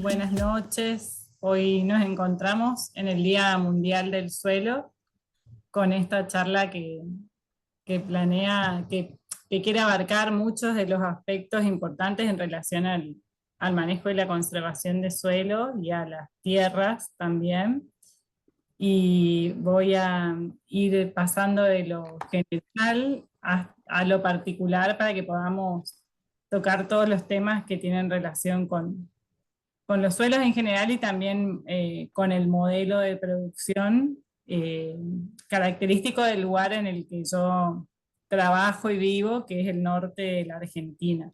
Buenas noches. Hoy nos encontramos en el Día Mundial del Suelo con esta charla que planea, que quiere abarcar muchos de los aspectos importantes en relación al manejo y la conservación de suelo y a las tierras también. Y voy a ir pasando de lo general a lo particular para que podamos tocar todos los temas que tienen relación con los suelos en general y también con el modelo de producción característico del lugar en el que yo trabajo y vivo, que es el norte de la Argentina.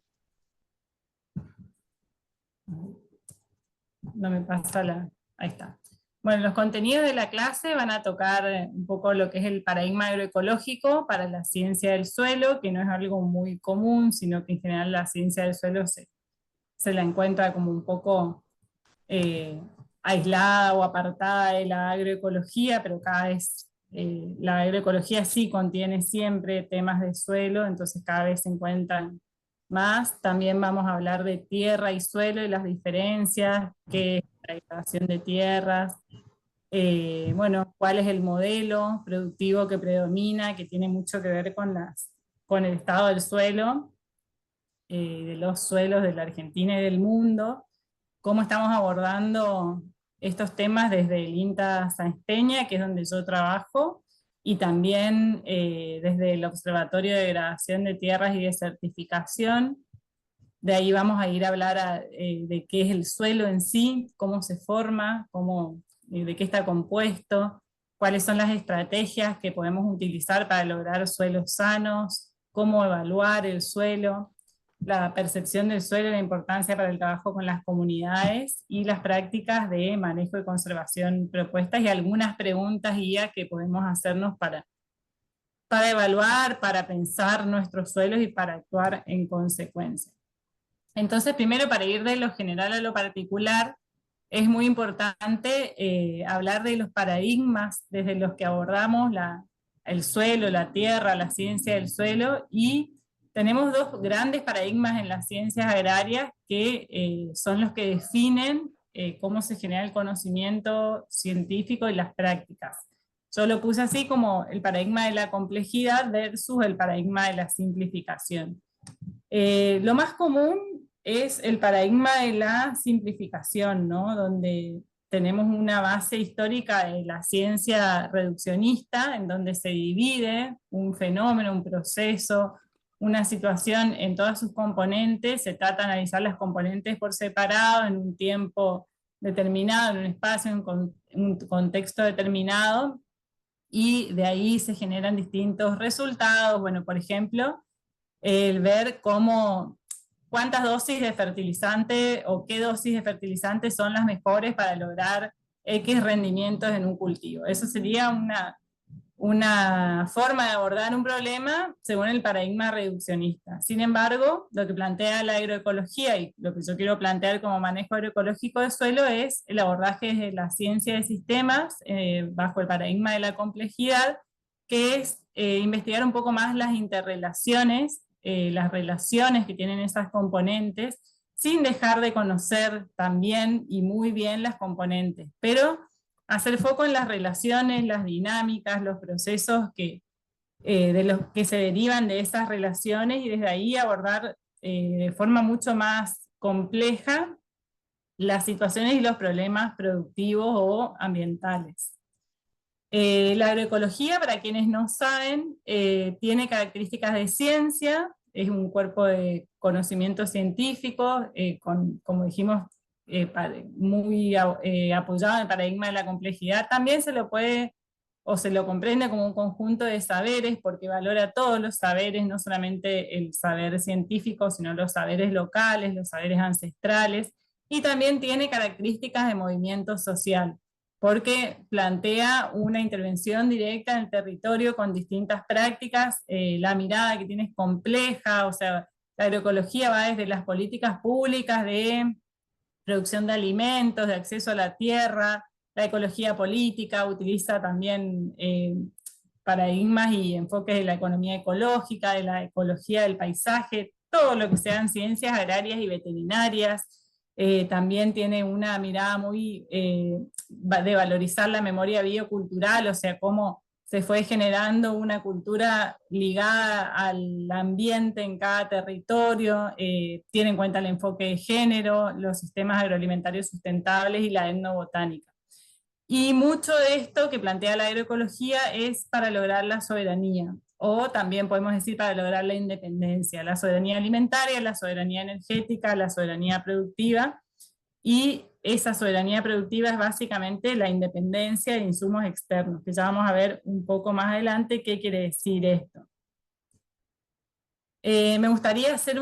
No me pasa la... Ahí está. Bueno, los contenidos de la clase van a tocar un poco lo que es el paradigma agroecológico para la ciencia del suelo, que no es algo muy común, sino que en general la ciencia del suelo se la encuentra como un poco eh, aislada o apartada de la agroecología, pero cada vez la agroecología sí contiene siempre temas de suelo, entonces cada vez se encuentran más. También vamos a hablar de tierra y suelo y las diferencias, qué es la degradación de tierras, bueno, cuál es el modelo productivo que predomina, que tiene mucho que ver con el estado del suelo, de los suelos de la Argentina y del mundo, cómo estamos abordando estos temas desde el INTA Sáenz Peña, que es donde yo trabajo, y también desde el Observatorio de Degradación de Tierras y de Certificación. De ahí vamos a ir a hablar de qué es el suelo en sí, cómo se forma, de qué está compuesto, cuáles son las estrategias que podemos utilizar para lograr suelos sanos, cómo evaluar el suelo, la percepción del suelo y la importancia para el trabajo con las comunidades y las prácticas de manejo y conservación propuestas y algunas preguntas guía que podemos hacernos para evaluar, para pensar nuestros suelos y para actuar en consecuencia. Entonces, primero, para ir de lo general a lo particular, es muy importante hablar de los paradigmas desde los que abordamos el suelo, la tierra, la ciencia del suelo, y tenemos dos grandes paradigmas en las ciencias agrarias que son los que definen cómo se genera el conocimiento científico y las prácticas. Yo lo puse así como el paradigma de la complejidad versus el paradigma de la simplificación. Lo más común es el paradigma de la simplificación, ¿no? Donde tenemos una base histórica de la ciencia reduccionista, en donde se divide un fenómeno, un proceso, una situación en todas sus componentes, se trata de analizar las componentes por separado, en un tiempo determinado, en un espacio, en un contexto determinado, y de ahí se generan distintos resultados. Bueno, por ejemplo, el ver cuántas dosis de fertilizante o qué dosis de fertilizante son las mejores para lograr X rendimientos en un cultivo. Eso sería una forma de abordar un problema según el paradigma reduccionista. Sin embargo, lo que plantea la agroecología y lo que yo quiero plantear como manejo agroecológico de suelo es el abordaje de la ciencia de sistemas bajo el paradigma de la complejidad, que es investigar un poco más las interrelaciones, las relaciones que tienen esas componentes, sin dejar de conocer también y muy bien las componentes, pero hacer foco en las relaciones, las dinámicas, los procesos de los que se derivan de esas relaciones y desde ahí abordar de forma mucho más compleja las situaciones y los problemas productivos o ambientales. La agroecología, para quienes no saben, tiene características de ciencia, es un cuerpo de conocimiento científico, como dijimos, muy apoyado en el paradigma de la complejidad. También se lo puede o se lo comprende como un conjunto de saberes, porque valora todos los saberes, no solamente el saber científico, sino los saberes locales, los saberes ancestrales, y también tiene características de movimiento social, porque plantea una intervención directa en el territorio con distintas prácticas, la mirada que tiene es compleja, o sea, la agroecología va desde las políticas públicas de producción de alimentos, de acceso a la tierra, la ecología política, utiliza también paradigmas y enfoques de la economía ecológica, de la ecología del paisaje, todo lo que sean ciencias agrarias y veterinarias, también tiene una mirada muy de valorizar la memoria biocultural, o sea, cómo se fue generando una cultura ligada al ambiente en cada territorio, tiene en cuenta el enfoque de género, los sistemas agroalimentarios sustentables y la etnobotánica. Y mucho de esto que plantea la agroecología es para lograr la soberanía, o también podemos decir para lograr la independencia, la soberanía alimentaria, la soberanía energética, la soberanía productiva, y esa soberanía productiva es básicamente la independencia de insumos externos, que ya vamos a ver un poco más adelante qué quiere decir esto. Me gustaría hacer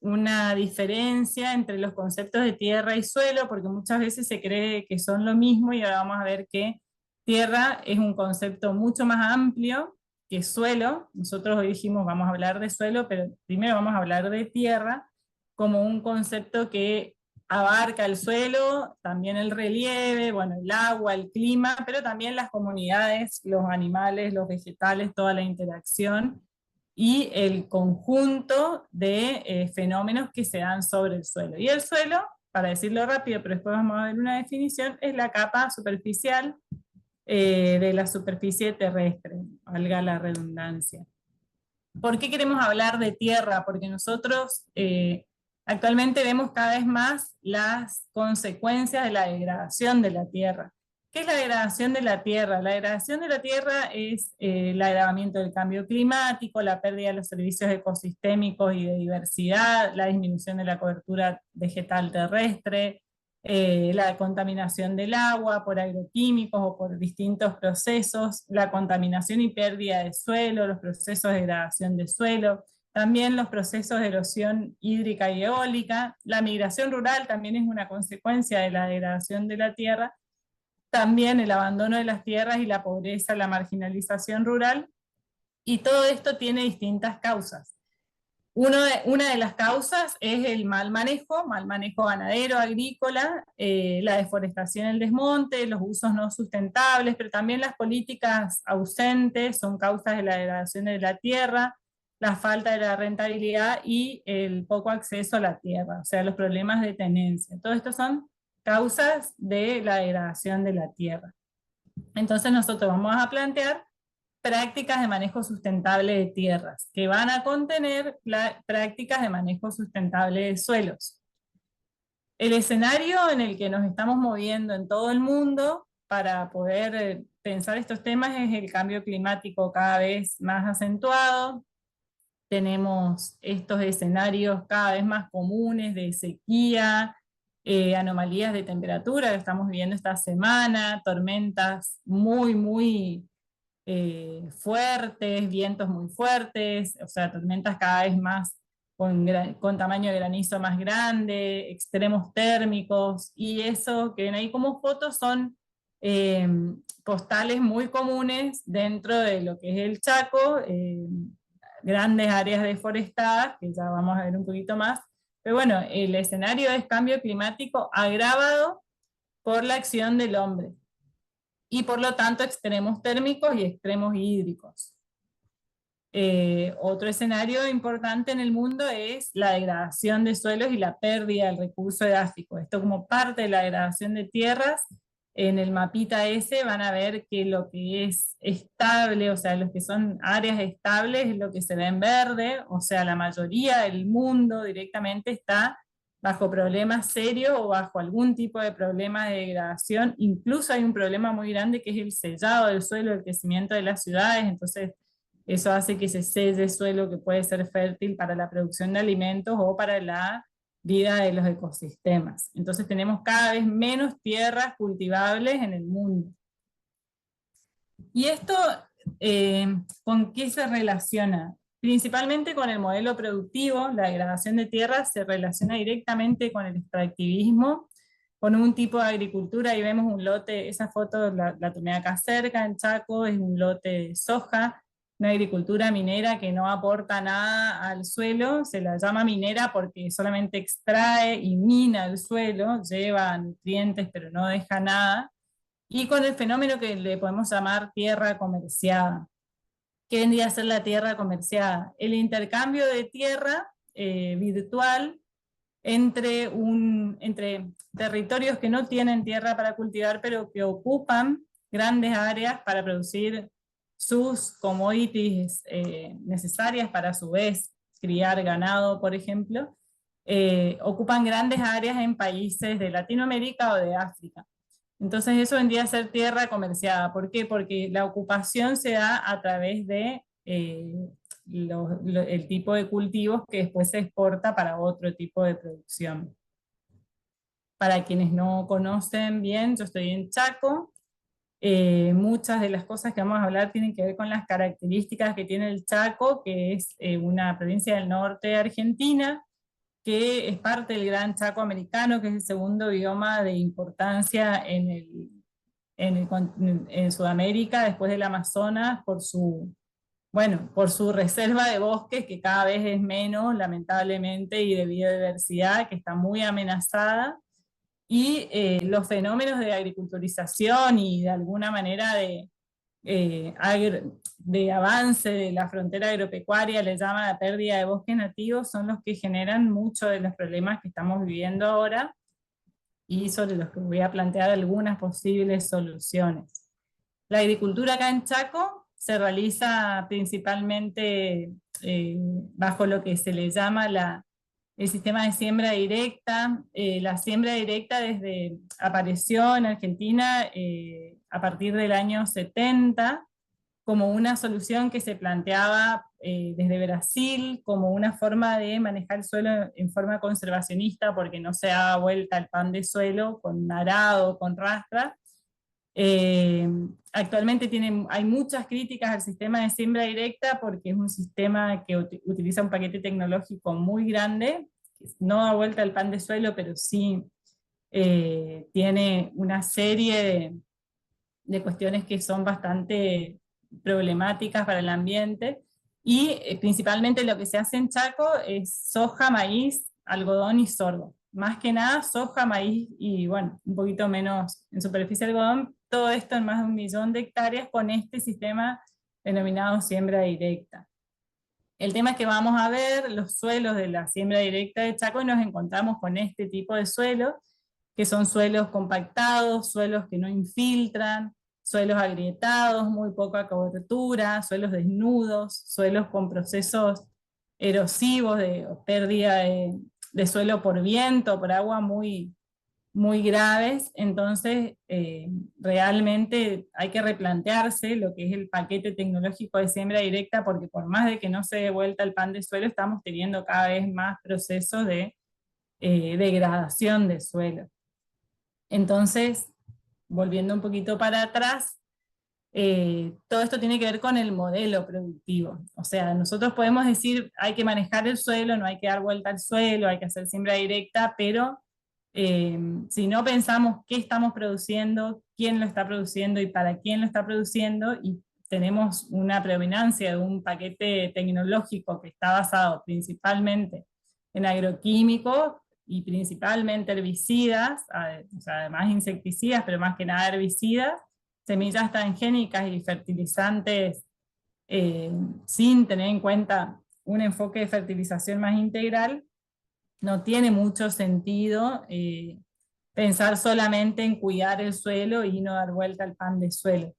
una diferencia entre los conceptos de tierra y suelo, porque muchas veces se cree que son lo mismo, y ahora vamos a ver que tierra es un concepto mucho más amplio que suelo. Nosotros hoy dijimos vamos a hablar de suelo, pero primero vamos a hablar de tierra como un concepto que abarca el suelo, también el relieve, bueno, el agua, el clima, pero también las comunidades, los animales, los vegetales, toda la interacción y el conjunto de fenómenos que se dan sobre el suelo. Y el suelo, para decirlo rápido, pero después vamos a ver una definición, es la capa superficial de la superficie terrestre, valga la redundancia. ¿Por qué queremos hablar de tierra? Porque nosotros actualmente vemos cada vez más las consecuencias de la degradación de la tierra. ¿Qué es la degradación de la tierra? La degradación de la tierra es el agravamiento del cambio climático, la pérdida de los servicios ecosistémicos y de diversidad, la disminución de la cobertura vegetal terrestre, la contaminación del agua por agroquímicos o por distintos procesos, la contaminación y pérdida de suelo, los procesos de degradación de suelo, también los procesos de erosión hídrica y eólica, la migración rural también es una consecuencia de la degradación de la tierra, también el abandono de las tierras y la pobreza, la marginalización rural, y todo esto tiene distintas causas. Una de las causas es el mal manejo ganadero, agrícola, la deforestación, el desmonte, los usos no sustentables, pero también las políticas ausentes son causas de la degradación de la tierra, la falta de la rentabilidad y el poco acceso a la tierra, o sea, los problemas de tenencia. Todo esto son causas de la degradación de la tierra. Entonces nosotros vamos a plantear prácticas de manejo sustentable de tierras, que van a contener prácticas de manejo sustentable de suelos. El escenario en el que nos estamos moviendo en todo el mundo para poder pensar estos temas es el cambio climático cada vez más acentuado. Tenemos estos escenarios cada vez más comunes de sequía, anomalías de temperatura que estamos viviendo esta semana, tormentas muy fuertes, vientos muy fuertes, o sea, tormentas cada vez más con tamaño de granizo más grande, extremos térmicos, y eso que ven ahí como fotos son eh, postales muy comunes dentro de lo que es el Chaco, grandes áreas deforestadas, que ya vamos a ver un poquito más, pero bueno, el escenario es cambio climático agravado por la acción del hombre y por lo tanto extremos térmicos y extremos hídricos. Otro escenario importante en el mundo es la degradación de suelos y la pérdida del recurso edáfico. Esto como parte de la degradación de tierras, en el mapita ese van a ver que lo que es estable, o sea, los que son áreas estables es lo que se ve en verde, o sea, la mayoría del mundo directamente está bajo problemas serios o bajo algún tipo de problema de degradación. Incluso hay un problema muy grande que es el sellado del suelo, el crecimiento de las ciudades, entonces eso hace que se selle suelo que puede ser fértil para la producción de alimentos o para la vida de los ecosistemas. Entonces tenemos cada vez menos tierras cultivables en el mundo. ¿Y esto con qué se relaciona? Principalmente con el modelo productivo. La degradación de tierras se relaciona directamente con el extractivismo, con un tipo de agricultura. Ahí vemos un lote, esa foto la tomé acá cerca, en Chaco, es un lote de soja, una agricultura minera que no aporta nada al suelo, se la llama minera porque solamente extrae y mina el suelo, lleva nutrientes pero no deja nada, y con el fenómeno que le podemos llamar tierra comerciada. ¿Qué vendría a ser la tierra comerciada? El intercambio de tierra virtual entre territorios que no tienen tierra para cultivar, pero que ocupan grandes áreas para producir sus commodities necesarias para a su vez criar ganado, por ejemplo, ocupan grandes áreas en países de Latinoamérica o de África. Entonces eso vendría a ser tierra comerciada. ¿Por qué? Porque la ocupación se da a través de el tipo de cultivos que después se exporta para otro tipo de producción. Para quienes no conocen bien, yo estoy en Chaco. Muchas de las cosas que vamos a hablar tienen que ver con las características que tiene el Chaco, que es una provincia del norte de Argentina, que es parte del Gran Chaco americano, que es el segundo bioma de importancia en Sudamérica, después del Amazonas, por su reserva de bosques, que cada vez es menos, lamentablemente, y de biodiversidad, que está muy amenazada, y los fenómenos de agriculturización y de alguna manera eh, de avance de la frontera agropecuaria, le llama la pérdida de bosques nativos, son los que generan muchos de los problemas que estamos viviendo ahora y sobre los que voy a plantear algunas posibles soluciones. La agricultura acá en Chaco se realiza principalmente bajo lo que se le llama el sistema de siembra directa. La siembra directa apareció en Argentina a partir del año 70 como una solución que se planteaba desde Brasil como una forma de manejar el suelo en forma conservacionista, porque no se daba vuelta el pan de suelo con arado, con rastra. Eh, Actualmente hay muchas críticas al sistema de siembra directa porque es un sistema que utiliza un paquete tecnológico muy grande, que no da vuelta el pan de suelo, pero sí tiene una serie de cuestiones que son bastante problemáticas para el ambiente, y principalmente lo que se hace en Chaco es soja, maíz, algodón y sorgo. Más que nada soja, maíz y bueno, un poquito menos en superficie algodón, todo esto en más de 1 millón de hectáreas con este sistema denominado siembra directa. El tema es que vamos a ver los suelos de la siembra directa de Chaco y nos encontramos con este tipo de suelos, que son suelos compactados, suelos que no infiltran, suelos agrietados, muy poca cobertura, suelos desnudos, suelos con procesos erosivos de pérdida de suelo por viento, por agua muy, muy graves. Entonces realmente hay que replantearse lo que es el paquete tecnológico de siembra directa, porque por más de que no se dé vuelta el pan de suelo, estamos teniendo cada vez más procesos de degradación de suelo. Entonces, volviendo un poquito para atrás, todo esto tiene que ver con el modelo productivo. O sea, nosotros podemos decir hay que manejar el suelo, no hay que dar vuelta al suelo, hay que hacer siembra directa, pero si no pensamos qué estamos produciendo, quién lo está produciendo y para quién lo está produciendo, y tenemos una predominancia de un paquete tecnológico que está basado principalmente en agroquímicos y principalmente herbicidas, o sea, además insecticidas, pero más que nada herbicidas, semillas transgénicas y fertilizantes sin tener en cuenta un enfoque de fertilización más integral, no tiene mucho sentido pensar solamente en cuidar el suelo y no dar vuelta al pan de suelo.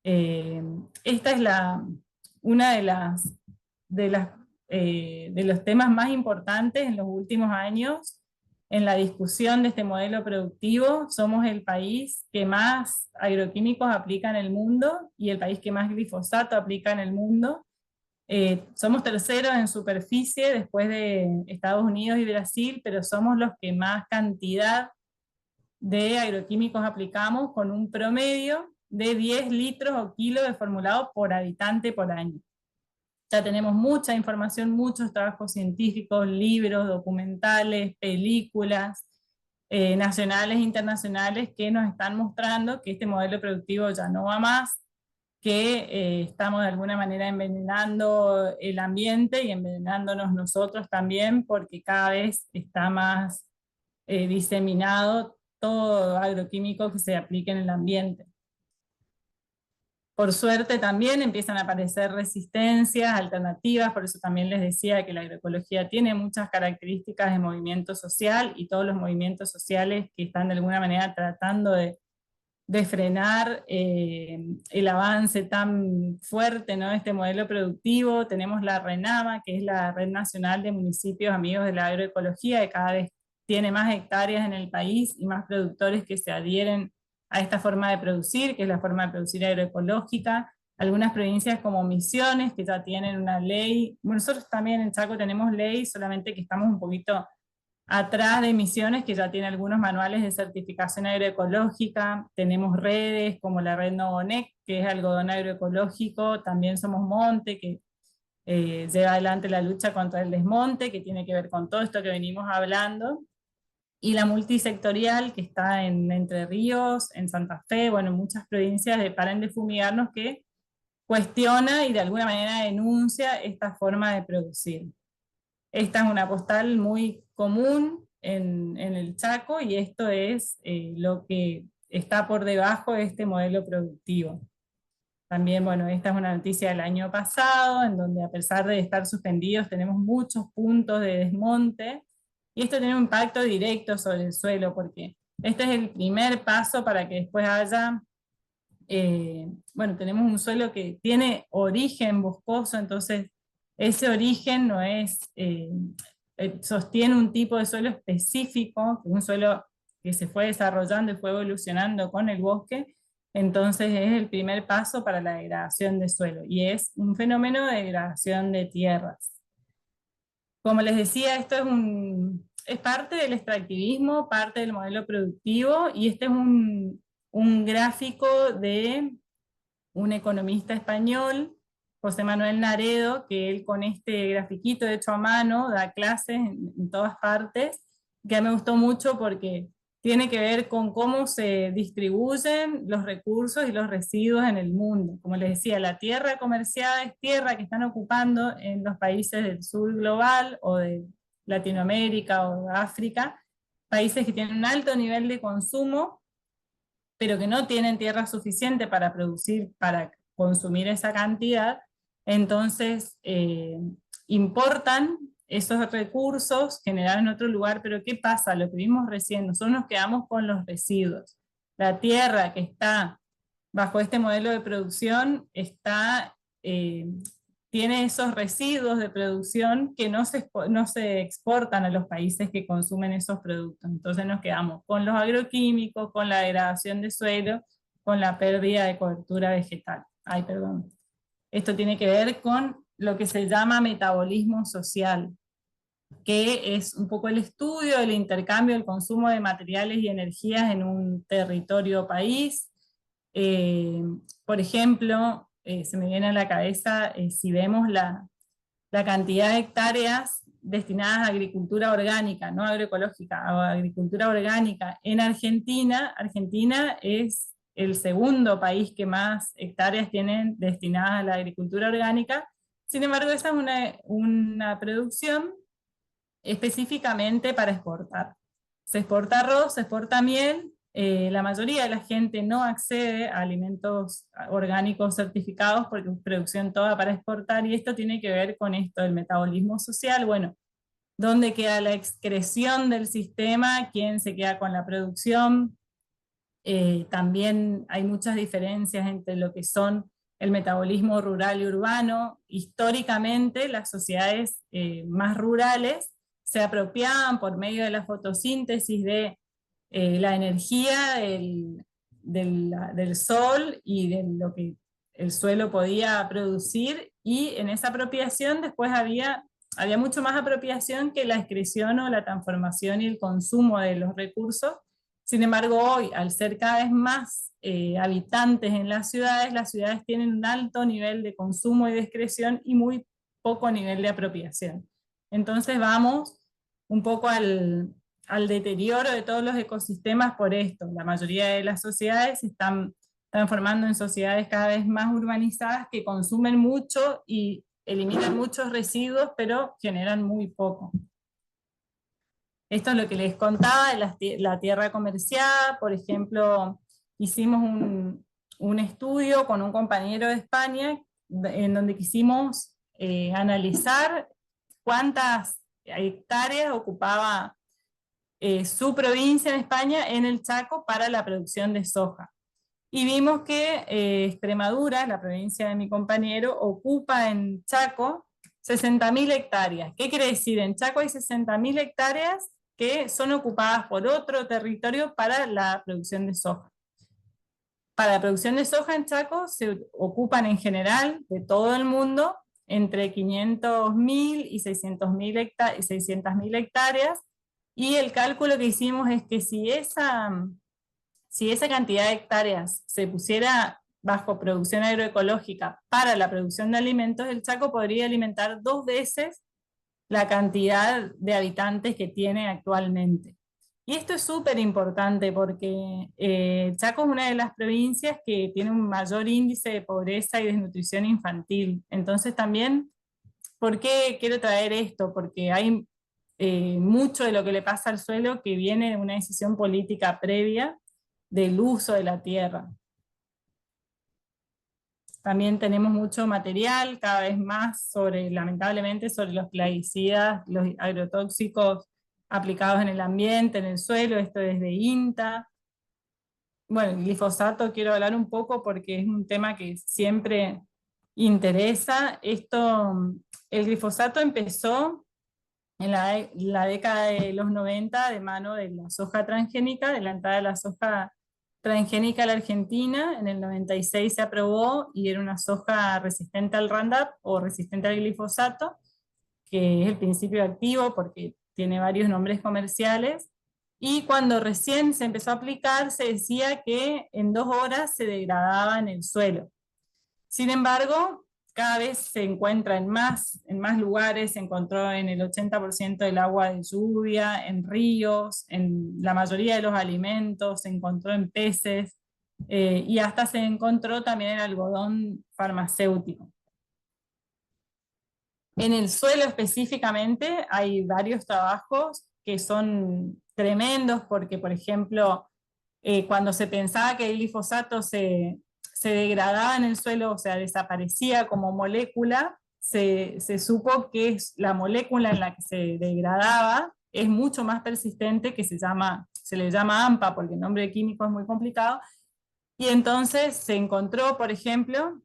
Esta es una de los temas más importantes en los últimos años en la discusión de este modelo productivo. Somos el país que más agroquímicos aplica en el mundo y el país que más glifosato aplica en el mundo. Somos terceros en superficie después de Estados Unidos y Brasil, pero somos los que más cantidad de agroquímicos aplicamos, con un promedio de 10 litros o kilos de formulado por habitante por año. Ya tenemos mucha información, muchos trabajos científicos, libros, documentales, películas, nacionales e internacionales, que nos están mostrando que este modelo productivo ya no va más, que estamos de alguna manera envenenando el ambiente y envenenándonos nosotros también, porque cada vez está más diseminado todo agroquímico que se aplique en el ambiente. Por suerte también empiezan a aparecer resistencias, alternativas, por eso también les decía que la agroecología tiene muchas características de movimiento social, y todos los movimientos sociales que están de alguna manera tratando de frenar el avance tan fuerte, ¿no?, de este modelo productivo. Tenemos la RENAMA, que es la Red Nacional de Municipios Amigos de la Agroecología, que cada vez tiene más hectáreas en el país y más productores que se adhieren a esta forma de producir, que es la forma de producir agroecológica. Algunas provincias como Misiones, que ya tienen una ley, bueno, nosotros también en Chaco tenemos ley, solamente que estamos un poquito atrás de Misiones, que ya tiene algunos manuales de certificación agroecológica. Tenemos redes como la red Novonec, que es algodón agroecológico. También Somos Monte, que lleva adelante la lucha contra el desmonte, que tiene que ver con todo esto que venimos hablando. Y la multisectorial, que está en Entre Ríos, en Santa Fe, bueno, en muchas provincias de Paren de Fumigarnos, que cuestiona y de alguna manera denuncia esta forma de producir. Esta es una postal muy común en el Chaco, y esto es lo que está por debajo de este modelo productivo. También, bueno, esta es una noticia del año pasado, en donde a pesar de estar suspendidos tenemos muchos puntos de desmonte, y esto tiene un impacto directo sobre el suelo, porque este es el primer paso para que después haya, bueno, tenemos un suelo que tiene origen boscoso, entonces ese origen no es, sostiene un tipo de suelo específico, un suelo que se fue desarrollando y fue evolucionando con el bosque. Entonces es el primer paso para la degradación de suelo, y es un fenómeno de degradación de tierras. Como les decía, esto es parte del extractivismo, parte del modelo productivo, y este es un gráfico de un economista español, José Manuel Naredo, que él con este grafiquito hecho a mano da clases en todas partes, que a mí me gustó mucho porque tiene que ver con cómo se distribuyen los recursos y los residuos en el mundo. Como les decía, la tierra comerciada es tierra que están ocupando en los países del sur global o de Latinoamérica o de África, países que tienen un alto nivel de consumo, pero que no tienen tierra suficiente para producir, para consumir esa cantidad. Entonces importan esos recursos generados en otro lugar, pero ¿qué pasa? Lo que vimos recién, nosotros nos quedamos con los residuos. La tierra que está bajo este modelo de producción está, tiene esos residuos de producción que no se exportan a los países que consumen esos productos. Entonces nos quedamos con los agroquímicos, con la degradación de suelo, con la pérdida de cobertura vegetal. Ay, perdón. Esto tiene que ver con lo que se llama metabolismo social, que es un poco el estudio del intercambio, el consumo de materiales y energías en un territorio o país. Por ejemplo, se me viene a la cabeza, si vemos la cantidad de hectáreas destinadas a agricultura orgánica, no agroecológica, a agricultura orgánica en Argentina. Argentina es el segundo país que más hectáreas tienen destinadas a la agricultura orgánica. Sin embargo, esa es una producción específicamente para exportar. Se exporta arroz, se exporta miel. La mayoría de la gente no accede a alimentos orgánicos certificados porque es producción toda para exportar, y esto tiene que ver con esto, el metabolismo social. Bueno, ¿dónde queda la excreción del sistema? ¿Quién se queda con la producción? También hay muchas diferencias entre lo que son el metabolismo rural y urbano. Históricamente, las sociedades más rurales se apropiaban por medio de la fotosíntesis de la energía del sol y de lo que el suelo podía producir, y en esa apropiación después había mucho más apropiación que la excreción o la transformación y el consumo de los recursos. Sin embargo, hoy, al ser cada vez más habitantes en las ciudades tienen un alto nivel de consumo y de excreción y muy poco nivel de apropiación. Entonces vamos un poco al deterioro de todos los ecosistemas por esto. La mayoría de las sociedades se están transformando en sociedades cada vez más urbanizadas que consumen mucho y eliminan muchos residuos, pero generan muy poco. Esto es lo que les contaba de la tierra comercial. Por ejemplo, hicimos un estudio con un compañero de España en donde quisimos analizar cuántas hectáreas ocupaba su provincia en España en el Chaco para la producción de soja. Y vimos que Extremadura, la provincia de mi compañero, ocupa en Chaco 60.000 hectáreas. ¿Qué quiere decir? En Chaco hay 60.000 hectáreas que son ocupadas por otro territorio para la producción de soja. Para la producción de soja en Chaco se ocupan en general de todo el mundo entre 500.000 y 600.000 hectáreas, y el cálculo que hicimos es que si esa cantidad de hectáreas se pusiera bajo producción agroecológica para la producción de alimentos, el Chaco podría alimentar 2 veces la cantidad de habitantes que tiene actualmente. Y esto es súper importante porque Chaco es una de las provincias que tiene un mayor índice de pobreza y desnutrición infantil. Entonces también, ¿por qué quiero traer esto? Porque hay mucho de lo que le pasa al suelo que viene de una decisión política previa del uso de la tierra. También tenemos mucho material, cada vez más, lamentablemente, sobre los plaguicidas, los agrotóxicos aplicados en el ambiente, en el suelo, esto desde INTA. Bueno, el glifosato quiero hablar un poco porque es un tema que siempre interesa. El glifosato empezó en la década de los 90 de mano de la soja transgénica, de la entrada de la soja transgénica a la Argentina. En el 96 se aprobó y era una soja resistente al Roundup o resistente al glifosato, que es el principio activo porque tiene varios nombres comerciales. Y cuando recién se empezó a aplicar, se decía que en 2 horas se degradaba en el suelo. Sin embargo, cada vez se encuentra en más lugares, se encontró en el 80% del agua de lluvia, en ríos, en la mayoría de los alimentos, se encontró en peces, y hasta se encontró también en algodón farmacéutico. En el suelo específicamente hay varios trabajos que son tremendos porque, por ejemplo, cuando se pensaba que el glifosato se degradaba en el suelo, o sea, desaparecía como molécula, se supo que la molécula en la que se degradaba es mucho más persistente, que se le llama AMPA, porque el nombre químico es muy complicado, y entonces se encontró, por ejemplo,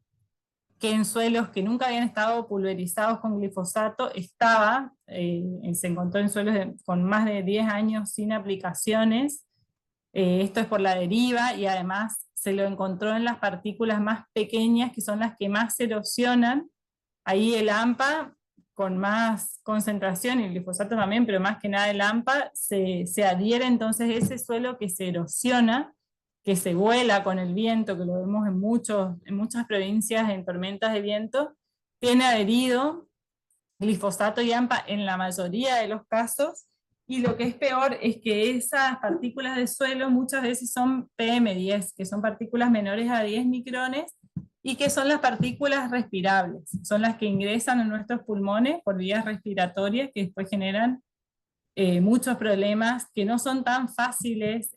que en suelos que nunca habían estado pulverizados con glifosato se encontró en suelos con más de 10 años sin aplicaciones. Esto es por la deriva, y además se lo encontró en las partículas más pequeñas, que son las que más se erosionan. Ahí el AMPA con más concentración, y el glifosato también, pero más que nada el AMPA, se adhiere entonces a ese suelo que se erosiona, que se vuela con el viento, que lo vemos en muchas provincias en tormentas de viento, tiene adherido glifosato y AMPA en la mayoría de los casos. Y lo que es peor es que esas partículas de suelo muchas veces son PM10, que son partículas menores a 10 micrones, y que son las partículas respirables, son las que ingresan a nuestros pulmones por vías respiratorias, que después generan muchos problemas que no son tan fáciles.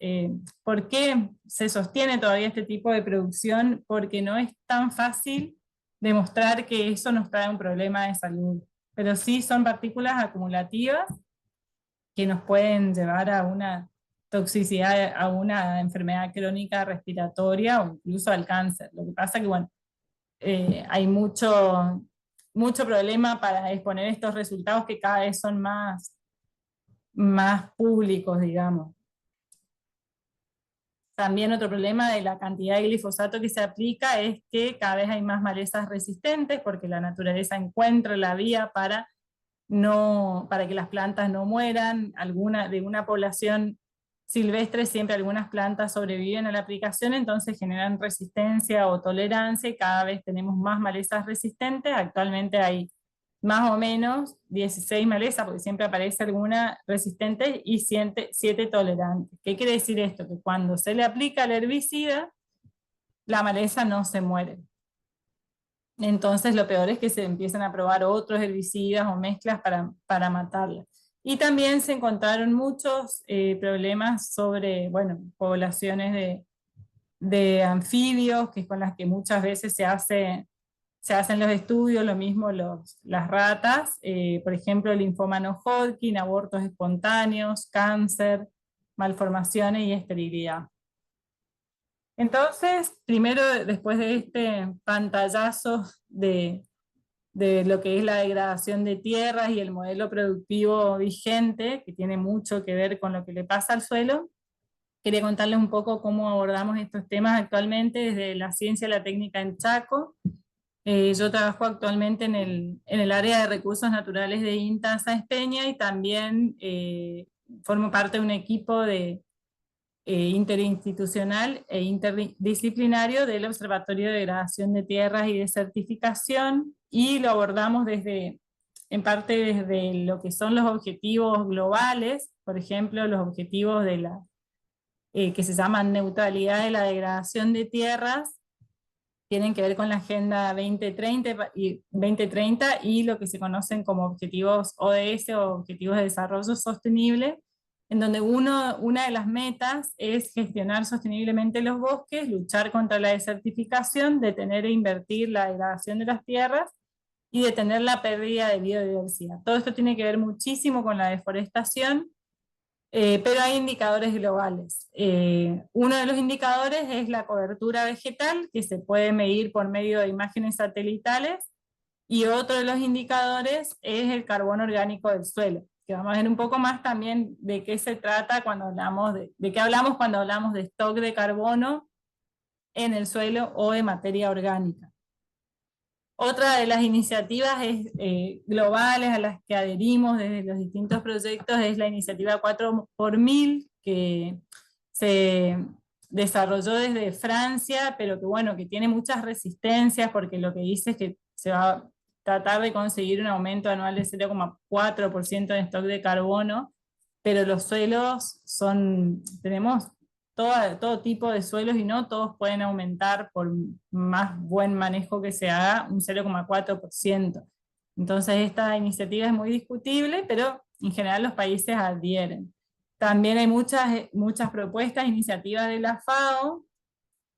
¿Por qué se sostiene todavía este tipo de producción? Porque no es tan fácil demostrar que eso nos trae un problema de salud, pero sí son partículas acumulativas que nos pueden llevar a una toxicidad, a una enfermedad crónica respiratoria o incluso al cáncer. Lo que pasa que, bueno, hay mucho problema para exponer estos resultados que cada vez son más públicos, digamos. También otro problema de la cantidad de glifosato que se aplica es que cada vez hay más malezas resistentes, porque la naturaleza encuentra la vía para que las plantas no mueran. De una población silvestre siempre algunas plantas sobreviven a la aplicación, entonces generan resistencia o tolerancia, y cada vez tenemos más malezas resistentes. Actualmente hay más o menos 16 malezas, porque siempre aparece alguna resistente, y 7 tolerantes. ¿Qué quiere decir esto? Que cuando se le aplica el herbicida, la maleza no se muere. Entonces lo peor es que se empiezan a probar otros herbicidas o mezclas para matarlas. Y también se encontraron muchos problemas sobre, bueno, poblaciones de anfibios, que es con las que muchas veces se hacen los estudios, lo mismo las ratas, por ejemplo, linfoma no Hodgkin, abortos espontáneos, cáncer, malformaciones y esterilidad. Entonces, primero, después de este pantallazo de lo que es la degradación de tierras y el modelo productivo vigente, que tiene mucho que ver con lo que le pasa al suelo, quería contarles un poco cómo abordamos estos temas actualmente desde la ciencia y la técnica en Chaco. Yo trabajo actualmente en el área de recursos naturales de INTA Sáenz Peña y también formo parte de un equipo interinstitucional e interdisciplinario del Observatorio de Degradación de Tierras y de Certificación, y lo abordamos en parte desde lo que son los objetivos globales, por ejemplo, los objetivos que se llaman neutralidad de la degradación de tierras, tienen que ver con la Agenda 2030 y lo que se conocen como objetivos ODS o Objetivos de Desarrollo Sostenible, en donde una de las metas es gestionar sosteniblemente los bosques, luchar contra la desertificación, detener e invertir la degradación de las tierras y detener la pérdida de biodiversidad. Todo esto tiene que ver muchísimo con la deforestación, pero hay indicadores globales. Uno de los indicadores es la cobertura vegetal, que se puede medir por medio de imágenes satelitales, y otro de los indicadores es el carbono orgánico del suelo, que vamos a ver un poco más también de qué se trata cuando hablamos de qué hablamos cuando hablamos de stock de carbono en el suelo o de materia orgánica. Otra de las iniciativas globales a las que adherimos desde los distintos proyectos es la iniciativa 4x1000, que se desarrolló desde Francia, pero que bueno, que tiene muchas resistencias porque lo que dice es que se va a tratar de conseguir un aumento anual de 0,4% de stock de carbono, pero los suelos tenemos todo tipo de suelos y no todos pueden aumentar por más buen manejo que se haga un 0,4%. Entonces esta iniciativa es muy discutible, pero en general los países adhieren. También hay muchas propuestas, iniciativas de la FAO,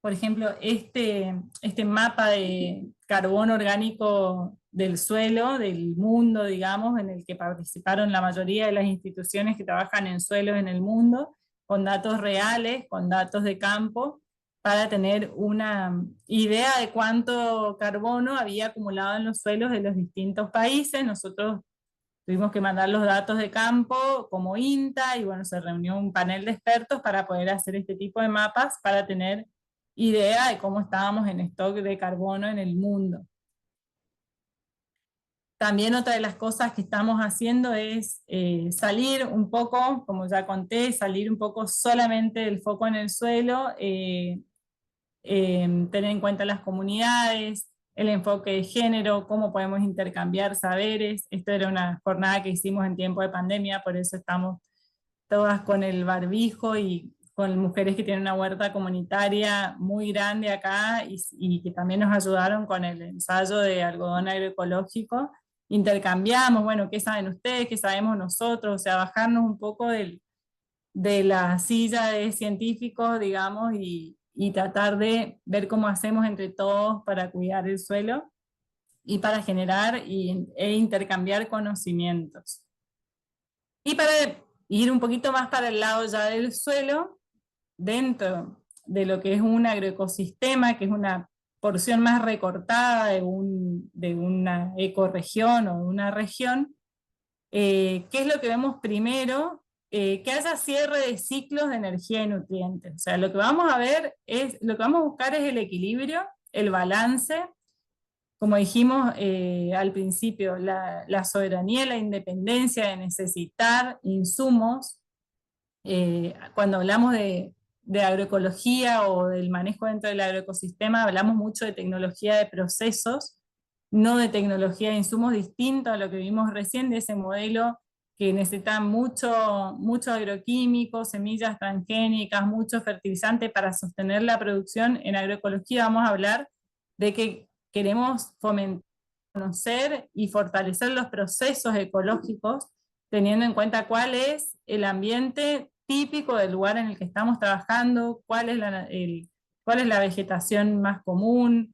por ejemplo, este mapa de carbono orgánico del suelo, del mundo, digamos, en el que participaron la mayoría de las instituciones que trabajan en suelos en el mundo, con datos reales, con datos de campo, para tener una idea de cuánto carbono había acumulado en los suelos de los distintos países. Nosotros tuvimos que mandar los datos de campo como INTA, y bueno, se reunió un panel de expertos para poder hacer este tipo de mapas, para tener idea de cómo estábamos en stock de carbono en el mundo. También otra de las cosas que estamos haciendo es salir un poco, como ya conté, salir un poco solamente del foco en el suelo, tener en cuenta las comunidades, el enfoque de género, cómo podemos intercambiar saberes. Esto era una jornada que hicimos en tiempo de pandemia, por eso estamos todas con el barbijo y con mujeres que tienen una huerta comunitaria muy grande acá y que también nos ayudaron con el ensayo de algodón agroecológico. Intercambiamos, bueno, ¿qué saben ustedes? ¿Qué sabemos nosotros? O sea, bajarnos un poco de la silla de científicos, digamos, y tratar de ver cómo hacemos entre todos para cuidar el suelo y para generar e intercambiar conocimientos. Y para ir un poquito más para el lado ya del suelo, dentro de lo que es un agroecosistema, que es una porción más recortada de una ecorregión o de una región, ¿qué es lo que vemos primero? Que haya cierre de ciclos de energía y nutrientes. O sea, lo que vamos a ver lo que vamos a buscar es el equilibrio, el balance, como dijimos al principio, la soberanía, la independencia de necesitar insumos. Cuando hablamos de agroecología o del manejo dentro del agroecosistema, hablamos mucho de tecnología de procesos, no de tecnología de insumos, distinto a lo que vimos recién, de ese modelo que necesita mucho agroquímico, semillas transgénicas, mucho fertilizante para sostener la producción. En agroecología vamos a hablar de que queremos fomentar, conocer y fortalecer los procesos ecológicos, teniendo en cuenta cuál es el ambiente típico del lugar en el que estamos trabajando, cuál es cuál es la vegetación más común,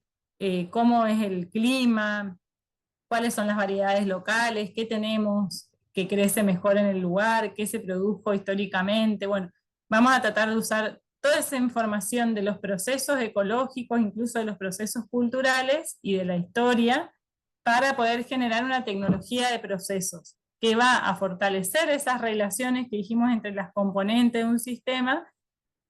cómo es el clima, cuáles son las variedades locales, qué tenemos que crece mejor en el lugar, qué se produjo históricamente. Bueno, vamos a tratar de usar toda esa información de los procesos ecológicos, incluso de los procesos culturales y de la historia, para poder generar una tecnología de procesos que va a fortalecer esas relaciones que dijimos entre las componentes de un sistema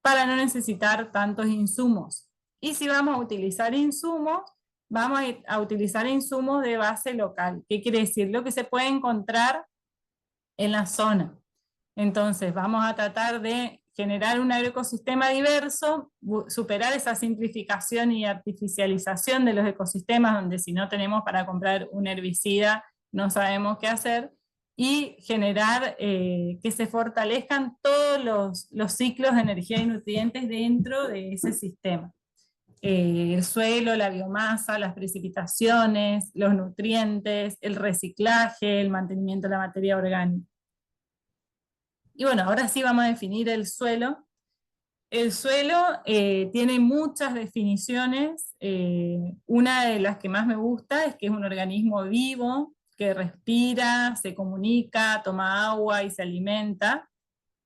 para no necesitar tantos insumos. Y si vamos a utilizar insumos, vamos a utilizar insumos de base local. ¿Qué quiere decir? Lo que se puede encontrar en la zona. Entonces, vamos a tratar de generar un agroecosistema diverso, superar esa simplificación y artificialización de los ecosistemas, donde si no tenemos para comprar un herbicida, no sabemos qué hacer, y generar que se fortalezcan todos los ciclos de energía y nutrientes dentro de ese sistema. El suelo, la biomasa, las precipitaciones, los nutrientes, el reciclaje, el mantenimiento de la materia orgánica. Y bueno, ahora sí vamos a definir el suelo. El suelo tiene muchas definiciones. Una de las que más me gusta es que es un organismo vivo, que respira, se comunica, toma agua y se alimenta,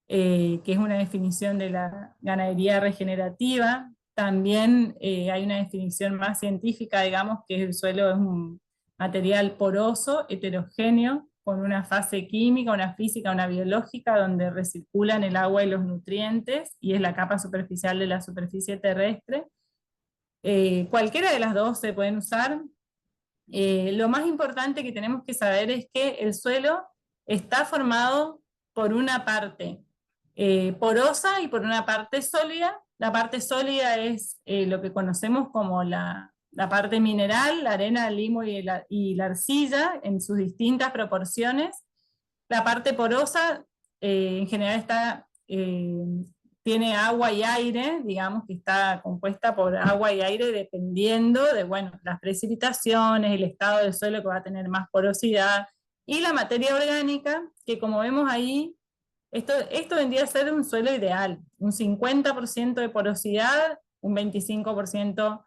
que es una definición de la ganadería regenerativa. También hay una definición más científica, digamos, que el suelo es un material poroso, heterogéneo, con una fase química, una física, una biológica, donde recirculan el agua y los nutrientes, y es la capa superficial de la superficie terrestre. Cualquiera de las dos se pueden usar. Lo más importante que tenemos que saber es que el suelo está formado por una parte porosa y por una parte sólida. La parte sólida es lo que conocemos como la parte mineral, la arena, el limo y la arcilla en sus distintas proporciones. La parte porosa en general tiene agua y aire, digamos que está compuesta por agua y aire dependiendo de, bueno, las precipitaciones, el estado del suelo que va a tener más porosidad, y la materia orgánica, que como vemos ahí, esto vendría a ser un suelo ideal, un 50% de porosidad, un 25%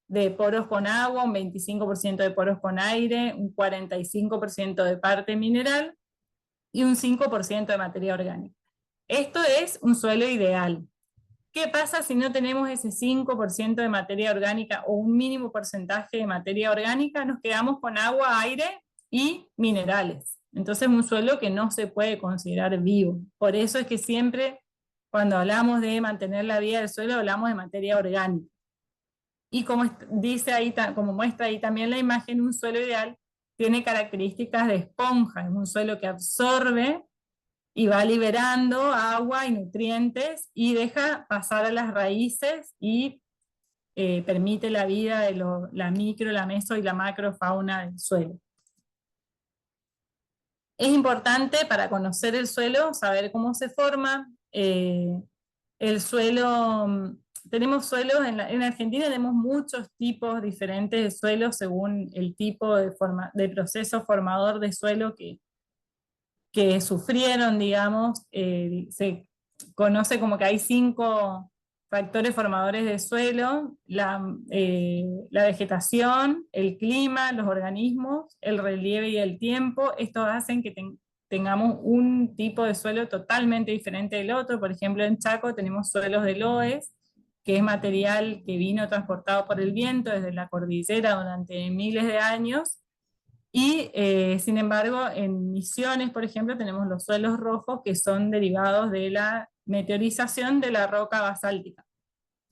de poros con agua, un 25% de poros con aire, un 45% de parte mineral y un 5% de materia orgánica. Esto es un suelo ideal. ¿Qué pasa si no tenemos ese 5% de materia orgánica o un mínimo porcentaje de materia orgánica? Nos quedamos con agua, aire y minerales. Entonces es un suelo que no se puede considerar vivo. Por eso es que siempre cuando hablamos de mantener la vida del suelo hablamos de materia orgánica. Y como dice ahí, como muestra ahí también la imagen, un suelo ideal tiene características de esponja, es un suelo que absorbe y va liberando agua y nutrientes y deja pasar a las raíces y permite la vida de la micro, la meso y la macrofauna del suelo. Es importante para conocer el suelo saber cómo se forma. El suelo, tenemos suelos, en Argentina tenemos muchos tipos diferentes de suelos según el tipo de proceso formador de suelo que sufrieron, digamos. Se conoce como que hay 5 factores formadores de suelo: la vegetación, el clima, los organismos, el relieve y el tiempo. Estos hacen que tengamos un tipo de suelo totalmente diferente del otro. Por ejemplo, en Chaco tenemos suelos de loess, que es material que vino transportado por el viento desde la cordillera durante miles de años, y sin embargo, en Misiones, por ejemplo, tenemos los suelos rojos que son derivados de la meteorización de la roca basáltica.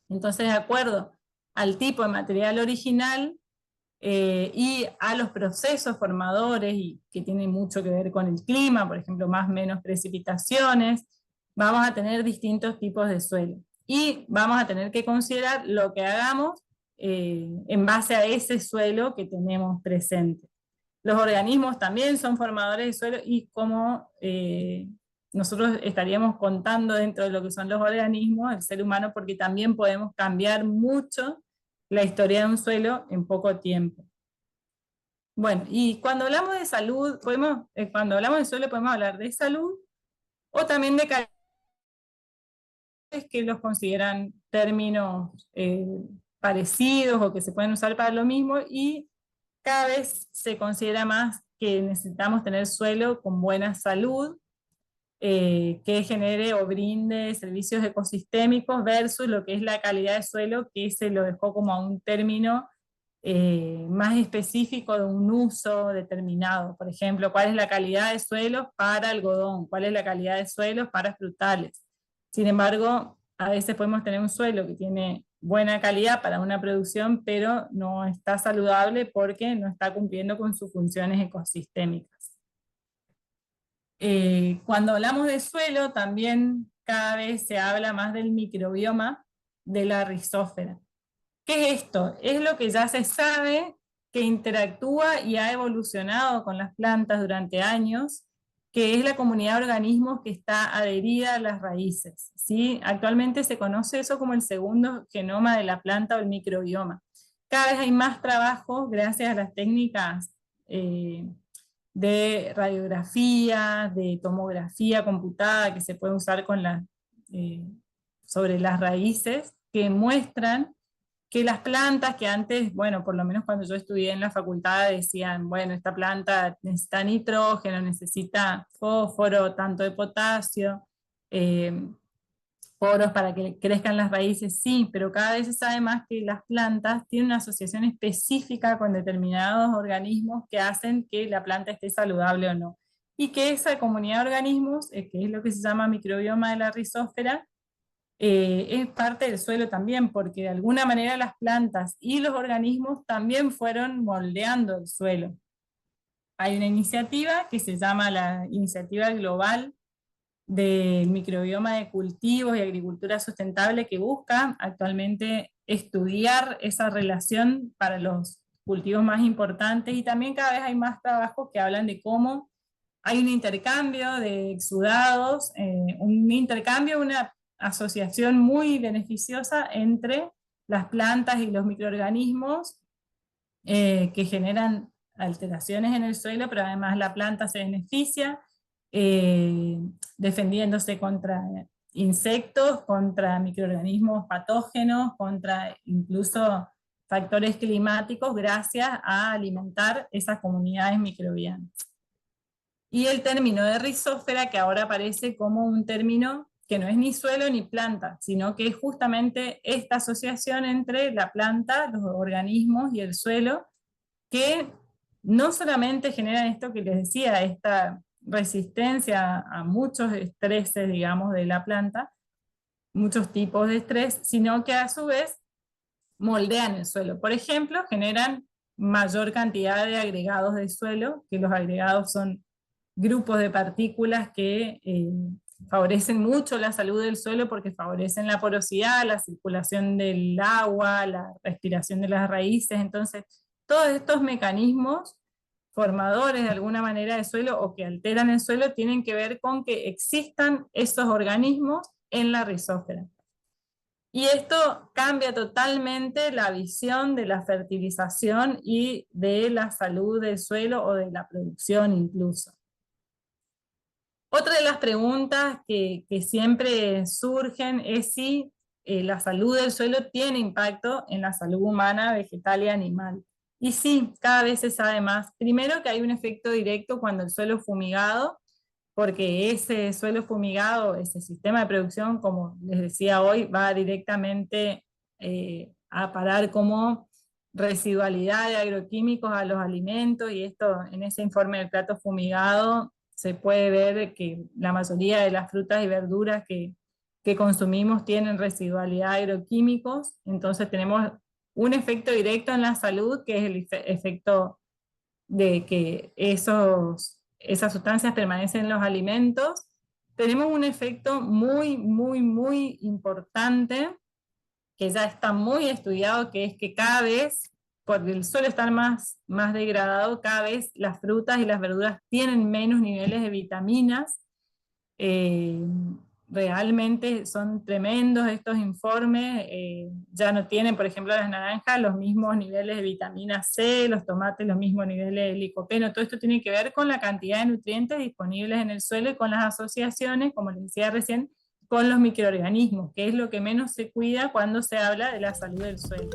Entonces, de acuerdo al tipo de material original y a los procesos formadores, y que tienen mucho que ver con el clima, por ejemplo, más o menos precipitaciones, vamos a tener distintos tipos de suelo. Y vamos a tener que considerar lo que hagamos en base a ese suelo que tenemos presente. Los organismos también son formadores de suelo, y como nosotros estaríamos contando dentro de lo que son los organismos, el ser humano, porque también podemos cambiar mucho la historia de un suelo en poco tiempo. Bueno, y cuando hablamos de salud, cuando hablamos de suelo podemos hablar de salud o también de calidad. que los consideran términos parecidos o que se pueden usar para lo mismo, y cada vez se considera más que necesitamos tener suelo con buena salud, que genere o brinde servicios ecosistémicos versus lo que es la calidad de suelo, que se lo dejó como a un término más específico de un uso determinado. Por ejemplo, cuál es la calidad de suelos para algodón, cuál es la calidad de suelos para frutales. Sin embargo, a veces podemos tener un suelo que tiene buena calidad para una producción, pero no está saludable porque no está cumpliendo con sus funciones ecosistémicas. Cuando hablamos de suelo, también cada vez se habla más del microbioma de la rizósfera. ¿Qué es esto? Es lo que ya se sabe que interactúa y ha evolucionado con las plantas durante años, que es la comunidad de organismos que está adherida a las raíces, ¿sí? Actualmente se conoce eso como el segundo genoma de la planta o el microbioma. Cada vez hay más trabajos gracias a las técnicas de radiografía, de tomografía computada que se puede usar con sobre las raíces, que muestran que las plantas que antes, bueno, por lo menos cuando yo estudié en la facultad decían, bueno, esta planta necesita nitrógeno, necesita fósforo, tanto de potasio, eh, poros para que crezcan las raíces, sí, pero cada vez se sabe más que las plantas tienen una asociación específica con determinados organismos que hacen que la planta esté saludable o no. Y que esa comunidad de organismos, que es lo que se llama microbioma de la rizósfera, es parte del suelo también, porque de alguna manera las plantas y los organismos también fueron moldeando el suelo. Hay una iniciativa que se llama la Iniciativa Global del Microbioma de Cultivos y Agricultura Sustentable, que busca actualmente estudiar esa relación para los cultivos más importantes, y también cada vez hay más trabajos que hablan de cómo hay un intercambio de exudados, un intercambio, una asociación muy beneficiosa entre las plantas y los microorganismos que generan alteraciones en el suelo, pero además la planta se beneficia eh, defendiéndose contra insectos, contra microorganismos patógenos, contra incluso factores climáticos, gracias a alimentar esas comunidades microbianas. Y el término de rizósfera, que ahora aparece como un término que no es ni suelo ni planta, sino que es justamente esta asociación entre la planta, los organismos y el suelo, que no solamente generan esto que les decía, esta resistencia a muchos estreses, digamos, de la planta, muchos tipos de estrés, sino que a su vez moldean el suelo. Por ejemplo, generan mayor cantidad de agregados de suelo, que los agregados son grupos de partículas que favorecen mucho la salud del suelo porque favorecen la porosidad, la circulación del agua, la respiración de las raíces. Entonces, todos estos mecanismos formadores de alguna manera de suelo o que alteran el suelo tienen que ver con que existan esos organismos en la rizósfera. Y esto cambia totalmente la visión de la fertilización y de la salud del suelo o de la producción incluso. Otra de las preguntas que siempre surgen es si la salud del suelo tiene impacto en la salud humana, vegetal y animal. Y sí, cada vez se sabe más. Primero que hay un efecto directo cuando el suelo es fumigado, porque ese suelo fumigado, ese sistema de producción, como les decía hoy, va directamente a parar como residualidad de agroquímicos a los alimentos, y esto en ese informe del plato fumigado se puede ver que la mayoría de las frutas y verduras que consumimos tienen residualidad de agroquímicos. Entonces tenemos un efecto directo en la salud, que es el efecto de que esas sustancias permanecen en los alimentos. Tenemos un efecto muy, muy, muy importante, que ya está muy estudiado, que es que cada vez, por el suelo estar más degradado, cada vez las frutas y las verduras tienen menos niveles de vitaminas. Eh, Realmente son tremendos estos informes. Ya no tienen, por ejemplo, las naranjas los mismos niveles de vitamina C, los tomates los mismos niveles de licopeno. Todo esto tiene que ver con la cantidad de nutrientes disponibles en el suelo y con las asociaciones, como les decía recién, con los microorganismos, que es lo que menos se cuida cuando se habla de la salud del suelo.